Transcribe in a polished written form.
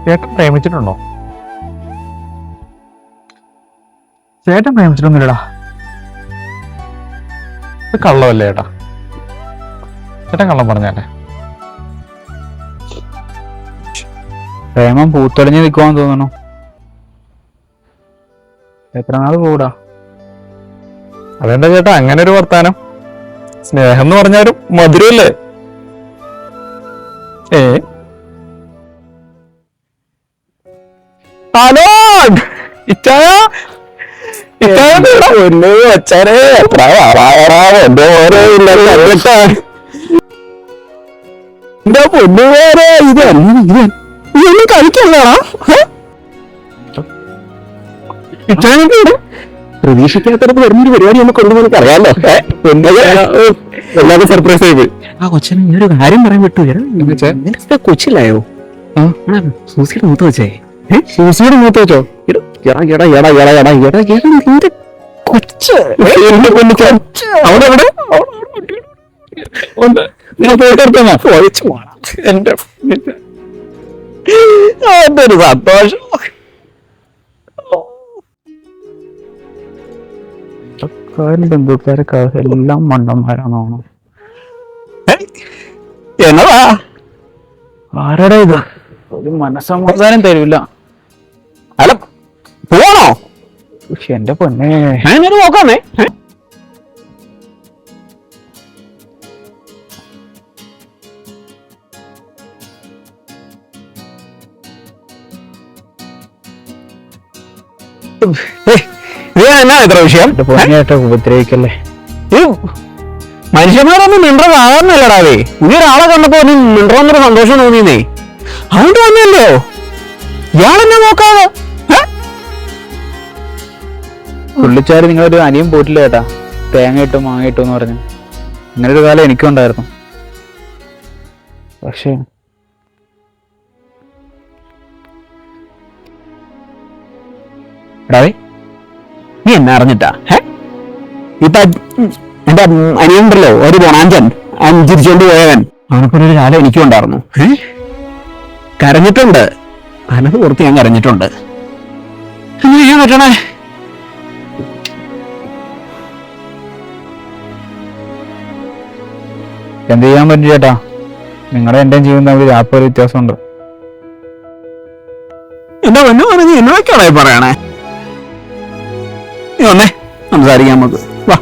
ചേട്ടൻ പ്രേമിച്ചിട്ടുണ്ടോ? ചേട്ടൻ പ്രേമിച്ചിട്ടൊന്നുമില്ലടാ. ഇത് കള്ളമല്ലേ ചേട്ടാ? ചേട്ടൻ കള്ളം പറഞ്ഞാലേ. പ്രേമം പൂത്തൊടിഞ്ഞ് നിൽക്കുവാന്ന് തോന്നണു. എത്ര നാൾ കൂടാ? അതെന്താ ചേട്ടാ അങ്ങനെ ഒരു വർത്താനം? സ്നേഹം എന്ന് പറഞ്ഞാലും മധുരല്ലേ? ഹലോ ഇച്ചായ, അച്ഛനെ എന്റെ പൊന്നുവേറെ ഇതൊന്നും കഴിക്കല്ലടാ. പ്രതീക്ഷിക്കാത്തടത്ത് വരുന്നൊരു പരിപാടി നമുക്ക് കൊണ്ടുപോയി അറിയാമല്ലോ. എല്ലാവരും സർപ്രൈസ് ആയി പോയി. ആ കൊച്ചനെ ഇങ്ങനൊരു കാര്യം പറയാൻ വിട്ടു. കൊച്ചില്ലായോ? സൂസിയുടെ മൂത്ത് വെച്ചേ. സൂസിയുടെ മൂത്ത് വെച്ചോ? നിന്റെ കൊച്ച് അവിടെ എവിടെ? എന്തൊരു സന്തോഷം. ബന്ധുക്കാരൊക്കെ എല്ലാം മണ്ടന്മാരാണോ? എന്നതാ ആരുടെ ഇത്? ഒരു മനസ്സമാധാനം തരൂല. അല്ല പോണോ? എന്റെ പൊന്നെ ഞാനൊരു നോക്കാന്നേ. എന്നാ എത്ര വിഷയം? ഉപദ്രവിക്കല്ലേ. മനുഷ്യന്മാരൊന്നും മിണ്ടർ ആകാന്നല്ലടാവേ. ഇനി ഒരാളെ കണ്ടപ്പോ നീ മിണ്ടറൊന്നൊരു സന്തോഷം തോന്നിന്നേ. അതുകൊണ്ട് വന്നല്ലോ ഇയാളെന്നെ നോക്കാതെ. പുള്ളിച്ചാര് നിങ്ങളൊരു അനിയും പോയിട്ടില്ല ചേട്ടാ. തേങ്ങ ഇട്ടു മാങ്ങ ഇട്ടു എന്ന് പറഞ്ഞു. ഇങ്ങനൊരു കാലം എനിക്കും ഉണ്ടായിരുന്നു. പക്ഷേ എടാവേ നീ എന്നെ അറിഞ്ഞിട്ടാ? ഇപ്പൊ എന്റെ അനിയനുണ്ടല്ലോ ഒരു ബോണാഞ്ചൻ ചിരിച്ചോണ്ട് പോയവൻ. അവനക്കൊരു കാലം എനിക്കും ഉണ്ടായിരുന്നു. കരഞ്ഞിട്ടുണ്ട്. പലത് ഓർത്ത് ഞാൻ കരഞ്ഞിട്ടുണ്ട്. എന്താ ചെയ്യാൻ പറ്റണേ? എന്ത് ചെയ്യാൻ പറ്റും ചേട്ടാ? നിങ്ങളുടെ എന്റെയും ജീവിതം തമ്മിൽ രാപ്പൊരു വ്യത്യാസമുണ്ട്. എന്താ പൊന്നു പറഞ്ഞ് എന്നൊക്കെയാണോ പറയണേ? നീ വന്നേ സംസാരിക്കാം നമുക്ക്. വാ.